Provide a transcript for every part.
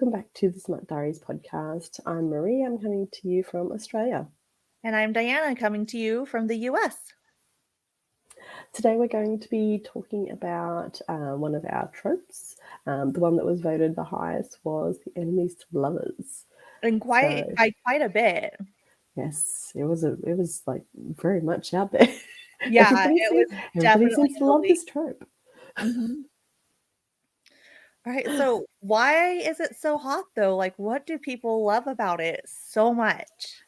Welcome back to the Smut Diaries podcast. I'm Marie. I'm coming to you from Australia. And I'm Diana, coming to you from the US. Today we're going to be talking about one of our tropes. The one that was voted the highest was the enemies to lovers. And by quite a bit. Yes, it was like very much out there. Yeah, everybody seems to love this trope. Mm-hmm. All right, so why is it so hot though? Like, what do people love about it so much?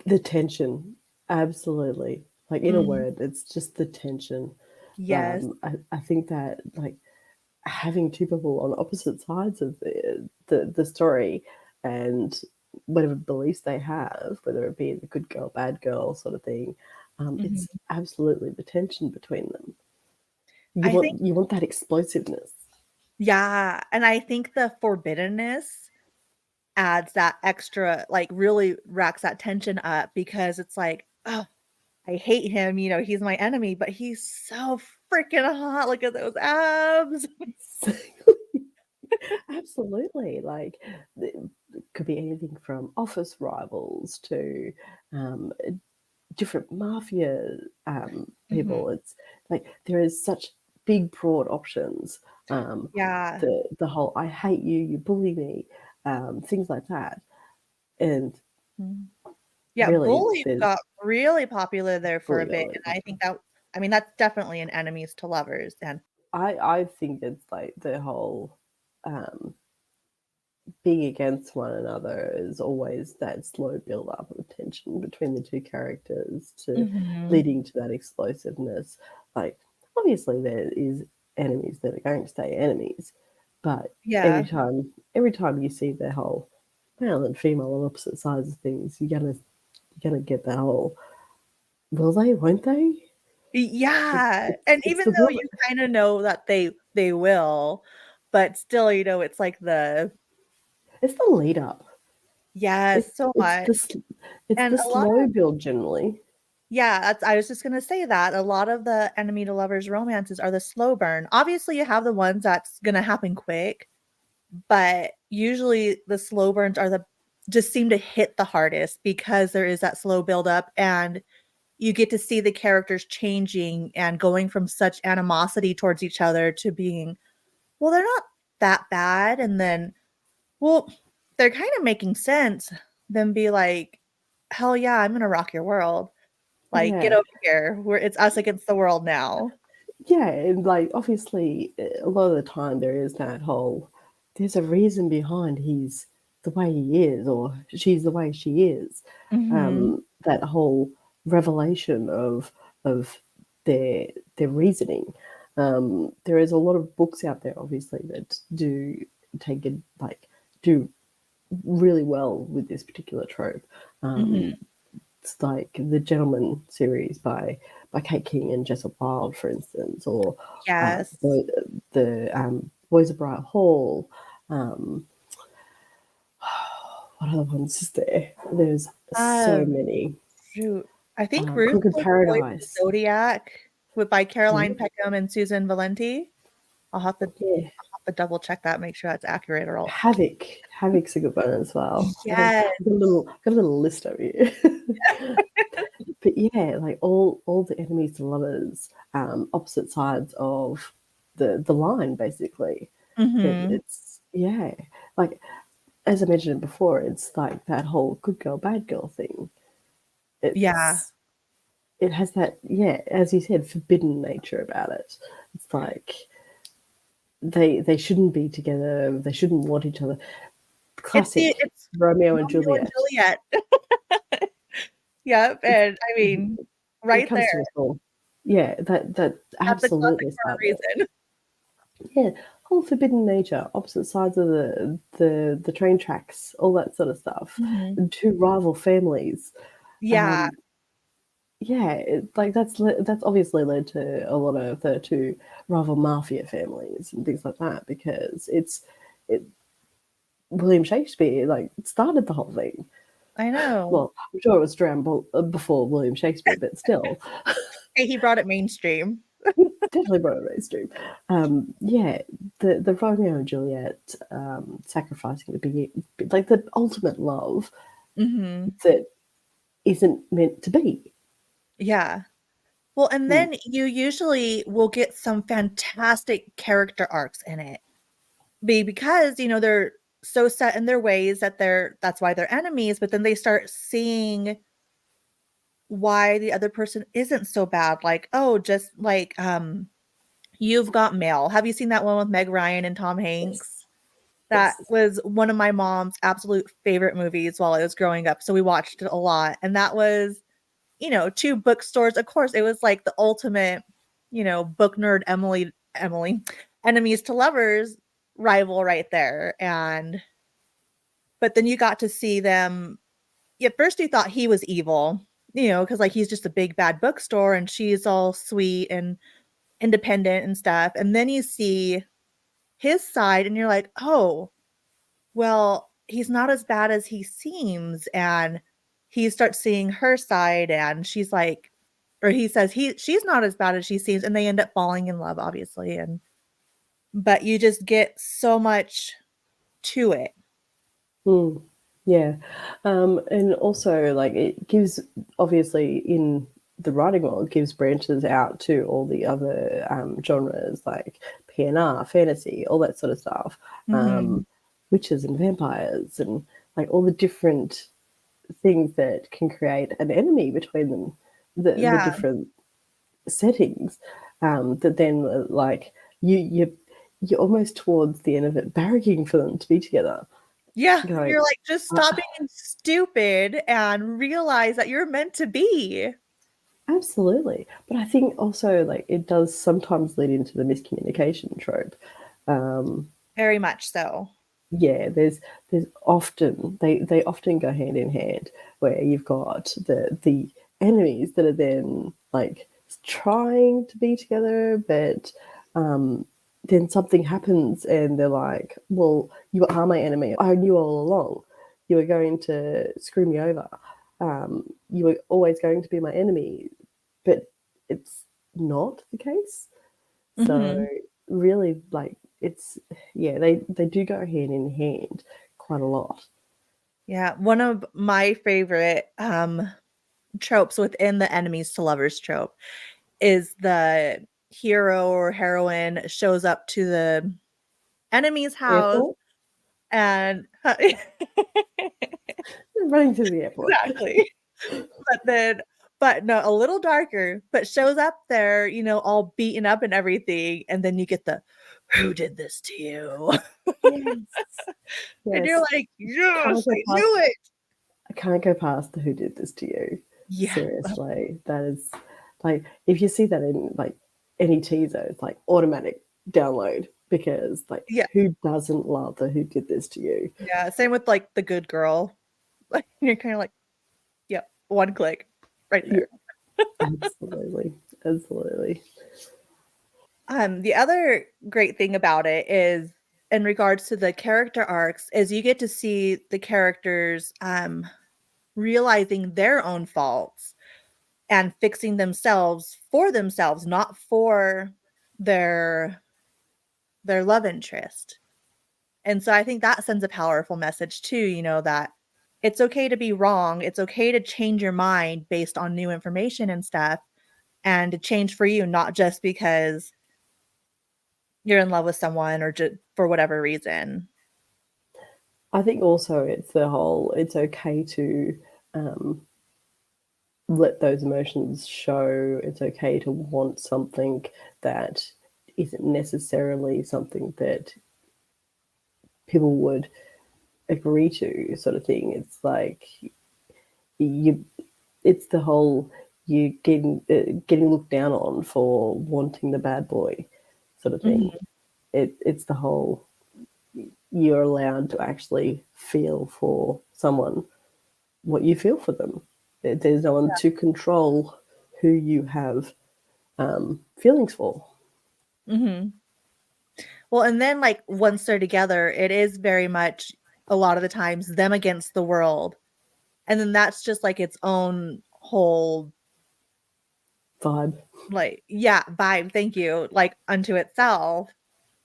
The tension, absolutely. Like in a word, it's just the tension. Yes. I think that like having two people on opposite sides of the story and whatever beliefs they have, whether it be the good girl, bad girl sort of thing, it's absolutely the tension between them. You want that explosiveness. Yeah, and I think the forbiddenness adds that extra, like really racks that tension up because it's like, oh, I hate him, he's my enemy, but he's so freaking hot. Look at those abs. Absolutely. Like it could be anything from office rivals to different mafia people. It's like there is such big, broad options. Yeah. The whole "I hate you, you bully me," things like that, and yeah, really, bullying got really popular there for a bit, and I think that's definitely an enemies to lovers. And I think it's like the whole being against one another is always that slow build up of tension between the two characters to leading to that explosiveness. Like obviously there is enemies that are going to stay enemies, but yeah, every time you see the whole male and female on opposite sides of things, you're gonna get that whole will they, won't they? yeah, and It's even the though will. you kinda know that they will, but still, it's like It's the lead up. yes, so much, It's and the a lot slow of build generally. yeah, I was just gonna say that a lot of the enemy to lovers romances are the slow burn. Obviously, you have the ones that's gonna happen quick, but usually the slow burns are the just seem to hit the hardest because there is that slow buildup, and you get to see the characters changing and going from such animosity towards each other to being, well, they're not that bad, and then, well, they're kind of making sense, then be like, hell yeah, I'm gonna rock your world. Like, get Yeah. over here. It's us against the world now. Yeah, and like obviously a lot of the time there is that whole there's a reason behind he's the way he is or she's the way she is. Mhm. That whole revelation of their reasoning. There is a lot of books out there obviously that do take it like do really well with this particular trope. Mhm. It's like the Gentleman series by Kate King and Jessup Wild, for instance, or Yes. the Boys of Briar Hall. Um, what other ones is there? There's so Um, many. shoot. I think Ruth Crooked was the Voice of the Paradise. Zodiac by Caroline Yeah, Peckham and Susan Valenti. I'll have to yeah. double check that, make sure that's accurate or else. Havoc. Havoc's a good one as well. Yes. Got a little list over here. But yeah, like all the enemies to lovers, opposite sides of the line, basically. That Mhm. it's yeah, like as I mentioned before, it's like that whole good girl, bad girl thing. Yeah. It has that as you said, forbidden nature about it. It's like they shouldn't be together. They shouldn't want each other. Classic It's Romeo and Romeo and Juliet. Juliet. Yep, It's, and I mean, it right comes to there, us all. Yeah, that that's a classic absolutely for a started. reason. Yeah, whole forbidden nature, opposite sides of the train tracks, all that sort of stuff. Mhm. And two rival families. Yeah. Um, yeah, like that's obviously led to a lot of the two rival mafia families and things like that because it William Shakespeare like started the whole thing. I know. Well, I'm sure it was drowned before William Shakespeare, but still. Hey, he brought it mainstream. Definitely born and raised dream. Yeah, the Romeo and Juliet sacrificing the big, like the ultimate love Mhm. that isn't meant to be. Yeah. Well, and Mm, then you usually will get some fantastic character arcs in it. Because, they're so set in their ways that that's why they're enemies, but then they start seeing why the other person isn't so bad. Like, oh, just like You've Got Mail. Have you seen that one with Meg Ryan and Tom Hanks? yes, That yes. was one of my mom's absolute favorite movies while I was growing up. So we watched it a lot. And that was, two bookstores. Of course, it was like the ultimate, book nerd Emily, enemies to lovers rival right there. But then you got to see them. At first, you thought he was evil, because like he's just a big bad bookstore and she's all sweet and independent and stuff. And then you see his side and you're like, oh, well, he's not as bad as he seems. And he starts seeing her side and she's like, or he says she's not as bad as she seems, and they end up falling in love, obviously. And but you just get so much to it. Mm, yeah. And also, like, it gives, obviously, in the writing world, gives branches out to all the other genres like PNR, fantasy, all that sort of stuff, Mhm. witches and vampires, and like all the different things that can create an enemy between them, the Yeah. different settings, that then, like, you're almost towards the end of it barracking for them to be together, Yeah, going, you're like, "Just uh, stop being stupid and realize that you're meant to be." absolutely. But I think also, like, it does sometimes lead into the miscommunication trope. Um, Very much so. yeah, there's often they often go hand in hand, where you've got the enemies that are then like trying to be together, but um, then something happens and they're like, "Well, you are my enemy. I knew all along. You were going to screw me over. You were always going to be my enemy." But it's not the case. So Mhm. really, like, it's, yeah, they do go hand in hand quite a lot. Yeah, one of my favorite, tropes within the enemies to lovers trope is the hero or heroine shows up to the enemy's house Airport, and running to the airport. exactly. But then but no, a little darker, but shows up there, all beaten up and everything, and then you get the, "Who did this to you?" Yes, And you're yes. like, "Yes, Can't go I past. knew it." I can't go past the "Who did this to you." Yeah. Seriously, that is, like, if you see that in like any teaser, it's like automatic download, because like Yeah, who doesn't love the "Who did this to you"? yeah, same with, like, the good girl. Like, you're kinda like, "Yep, one click right Yeah, there." absolutely, absolutely. The other great thing about it is in regards to the character arcs is you get to see the characters, realizing their own faults and fixing themselves for themselves, not for their their love interest. And so I think that sends a powerful message too, that it's okay to be wrong. It's okay to change your mind based on new information and stuff and to change for you, not just because you're in love with someone or just for whatever reason. I think also it's the whole, it's okay to um, let those emotions show. It's okay to want something that isn't necessarily something that people would agree to, sort of thing. It's like you, it's the whole, you getting looked down on for wanting the bad boy, sort of thing. Mhm. It's the whole, you're allowed to actually feel for someone what you feel for them. There's no one to control who you have feelings for. Mhm. Well, and then, like, once they're together, it is very much a lot of the times them against the world. And then that's just like its own whole Vibe. like, yeah, vibe, thank you, like unto itself,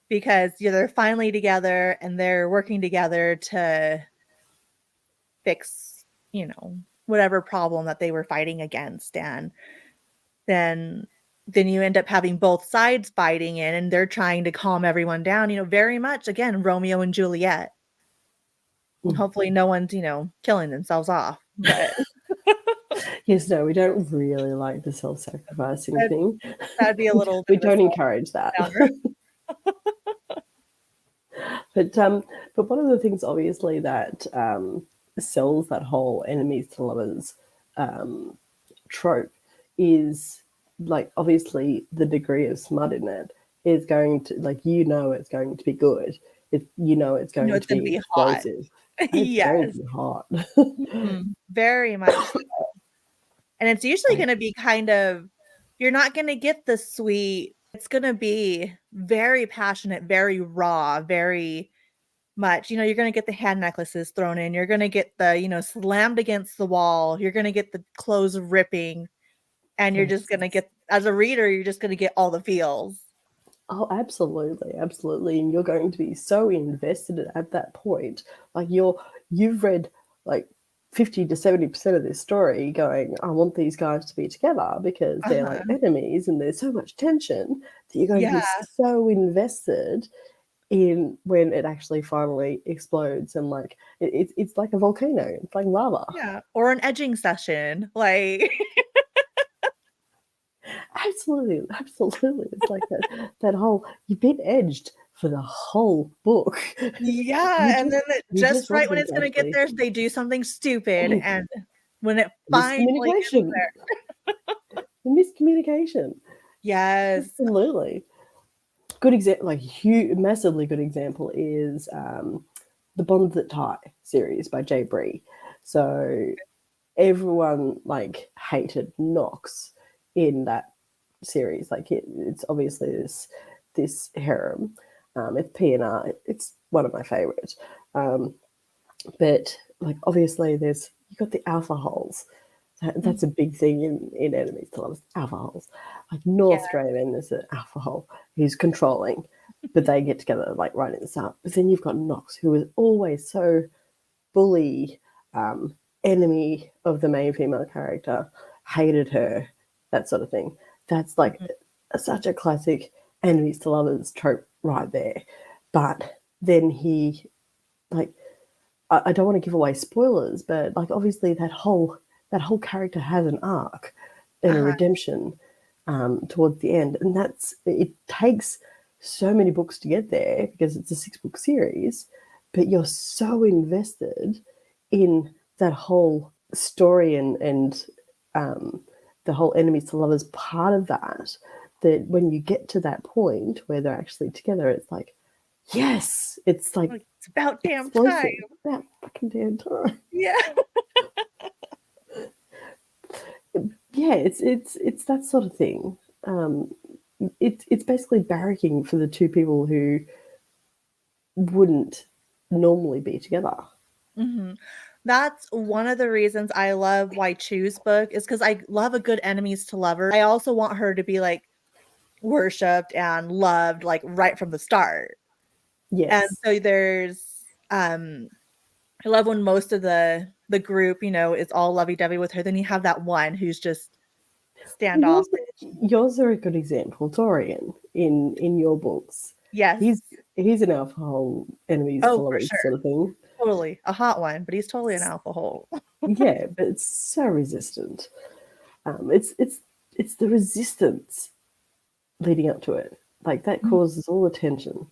because yeah, they're finally together and they're working together to fix, whatever problem that they were fighting against. And then you end up having both sides fighting in, and they're trying to calm everyone down, very much again Romeo and Juliet. And Mm. hopefully no one's, killing themselves off. But Yes, no, we don't really like the self-sacrificing that, thing. that'd be a little We bit of a don't encourage that. downer. But one of the things, obviously, that sells that whole enemies to lovers trope is, like, obviously the degree of smut in it is going to, like, it's going to be good. It's going It's to going to be be hot. explosive. And it's going to Yes. be hot. Very much so. And it's usually Like, going to be kind of, you're not going to get the sweet. It's going to be very passionate, very raw, very much. You're going to get the hand necklaces thrown in. You're going to get the, slammed against the wall. You're going to get the clothes ripping. And you're just yes. going to get, as a reader, you're just going to get all the feels. Oh, absolutely, absolutely. And you're going to be so invested at that point. Like, you've read like 50 to 70% of this story going, I want these guys to be together because they're Uh-huh. like enemies and there's so much tension that you're going to be Yeah. so invested in when it actually finally explodes, and like it's like a volcano, it's like lava. Yeah. Or an edging session. Like, Absolutely, absolutely. It's like that whole, you've been edged for the whole book. you yeah. And just then you just just right want when them it's to going to get actually there, they do something stupid. And when it finally gets miscommunication. there. The miscommunication. Yes. Absolutely. Good example, like huge, massively good example is the Bonds That Tie series by Jay Bree. So everyone like hated Knox in that series. Like it's obviously this harem. It's PNR. It's one of my favorites. But like obviously you got the alpha holes. That's a big thing in enemies to lovers. Alpha holes. Like Yeah. North Draven is an alpha hole. He's controlling, but they get together like right at the start. But then you've got Knox, who is always so bully, enemy of the main female character, hated her, that sort of thing. That's like such a classic enemies to lovers trope right there. But then he, like, I don't want to give away spoilers, but like obviously that whole character has an arc and a Uh-huh. redemption towards the end, and it takes so many books to get there because it's a 6-book series, but you're so invested in that whole story and the whole enemies to lovers part of that when you get to that point where they're actually together, it's like, yes, it's like It's about damn time. explosive. That fucking damn time. Yeah. Yeah, it's that sort of thing. It's basically barracking for the two people who wouldn't normally be together. Mhm. That's one of the reasons I love Why Choose book, is because I love a good enemies to lover. I also want her to be like worshipped and loved like right from the start. And Yes. so there's I love when most of the group, is all lovey-dovey with her. Then you have that one who's just Well, yours standoffish. yours are a good example. Dorian in your books, Yes. he's an alcohol enemies to Oh, for lovers sure. sort of thing. Totally. A hot one, but he's totally an alcohol. Yeah, but it's so resistant. It's the resistance leading up to it, like that causes all the tension.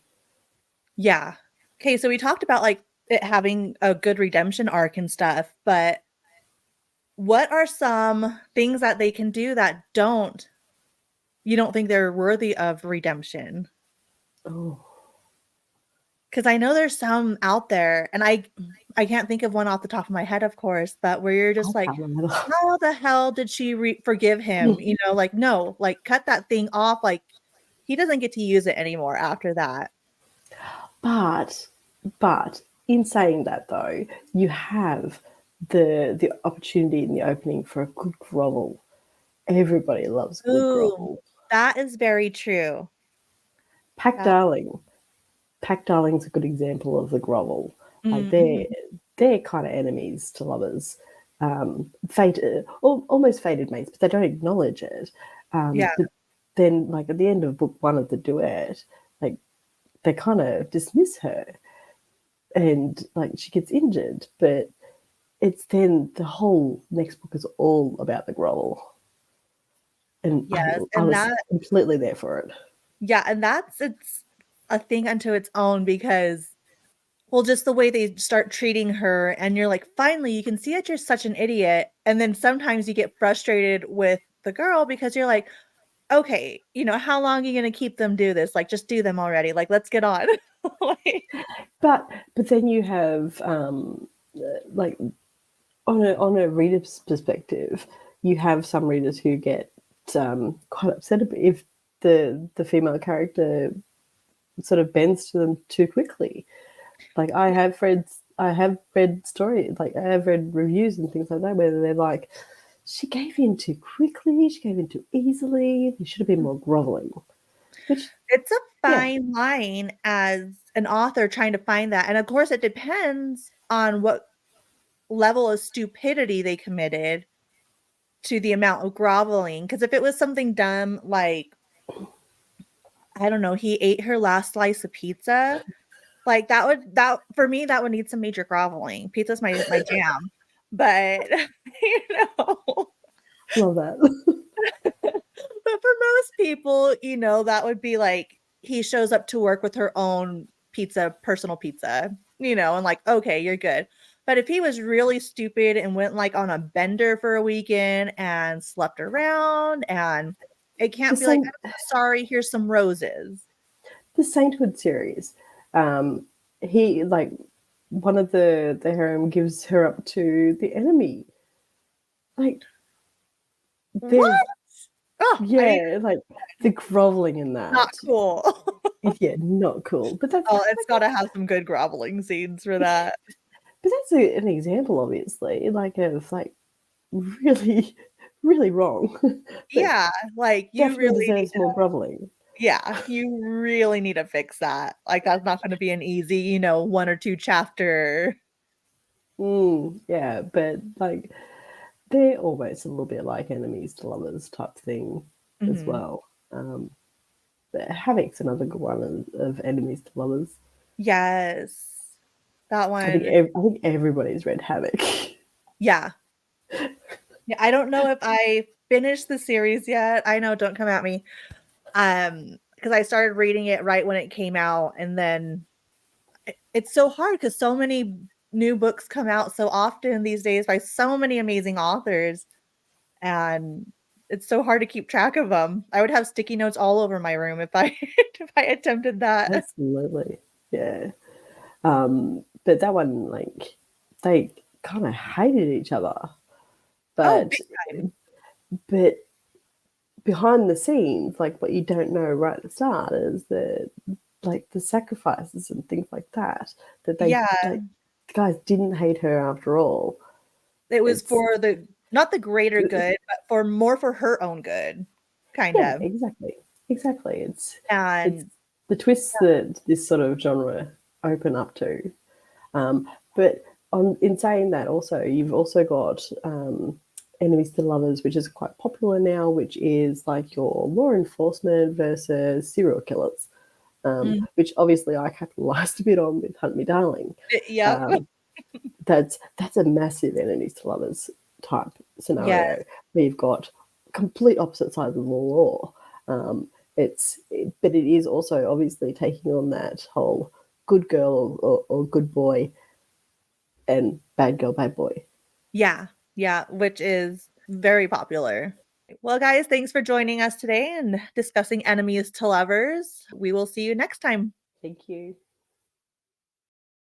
Yeah. Okay, so we talked about like it having a good redemption arc and stuff, but what are some things that they can do that you don't think they're worthy of redemption? Oh, Because I know there's some out there, and I can't think of one off the top of my head, of course, but where you're I just like, can't remember. how the hell did she forgive him? Like, no, like cut that thing off. Like, he doesn't get to use it anymore after that. But in saying that though, you have the opportunity in the opening for a good grovel, everybody loves good Ooh, grovel. that is very true. Pack That Darling. Pack Darling's a good example of the grovel. Like mhm. they're kind of enemies to lovers. Fated, almost fated mates, but they don't acknowledge it. Yeah, But then, like at the end of book one of the duet, like they kind of dismiss her, and like she gets injured, but it's then the whole next book is all about the grovel, and yes, I and was that completely there for it. yeah, and that's it's a thing unto its own because well, just the way they start treating her, and you're like, "Finally, you can see that you're such an idiot," and then sometimes you get frustrated with the girl because you're like, "Okay, how long are you gonna keep them do this? Like, just do them already, like, let's get on." Like But then you have like on a reader's perspective, you have some readers who get quite upset if the female character sort of bends to them too quickly. Like I have read stories, like I have read reviews and things like that where they're like, she gave in too quickly, she gave in too easily. There should have been more groveling. Which, it's a yeah, fine line as an author trying to find that, and of course, it depends on what level of stupidity they committed to the amount of groveling. Because if it was something dumb, like, I don't know, he ate her last slice of pizza, like, that for me, that would need some major groveling. Pizza's my jam, but, you know, love that. but for most people, that would be like, he shows up to work with her own pizza, personal pizza, and like, "Okay, you're good." But if he was really stupid and went, like, on a bender for a weekend and slept around, and it the can't be like, same "I'm so sorry, here's some roses." the Sainthood series. Um, he like one of the harem gives her up to the enemy. Like there's What? Oh, I need yeah, like the groveling in not that. cool. Yeah, not cool. But that's Oh, it's like gotta have some good groveling scenes for that. but that's an example, obviously, like of like really, really wrong. That Yeah, like, you definitely really need deserves more groveling. yeah, you really need to fix that. Like, that's not gonna be an easy, 1 or 2 chapter. Yeah, but like they're almost a little bit like enemies to lovers type thing as Mhm. well. But Havoc's another good one of enemies to lovers. Yes. That I think one I think everybody's read Havoc. yeah. Yeah, I don't know if I finished the series yet. I know, don't come at me. Because I started reading it right when it came out, and then it's so hard because so many new books come out so often these days by so many amazing authors, and it's so hard to keep track of them. I would have sticky notes all over my room if I if I attempted that. Absolutely, yeah. But that one, like, they kind of hated each other, Oh, but big time. but behind the scenes, like what you don't know right at the start is that like the sacrifices and things like that that they Yeah, like the guys didn't hate her after all. it was It's for the not the greater good, but for her own good, kind yeah, of, exactly, exactly. It's and the twists that this sort of genre open up to. But in saying that, also you've also got enemies to lovers, which is quite popular now, which is like your law enforcement versus serial killers, mm, which obviously I capitalized a bit on with Hunt Me Darling. yep. Um, that's a massive enemies to lovers type Yes, scenario where you've got complete opposite sides of the law. Um, but it is also obviously taking on that whole good girl or good boy and bad girl, bad boy. yeah, yeah, which is very popular. Well, guys, thanks for joining us today and discussing enemies to lovers. We will see you next time. Thank you.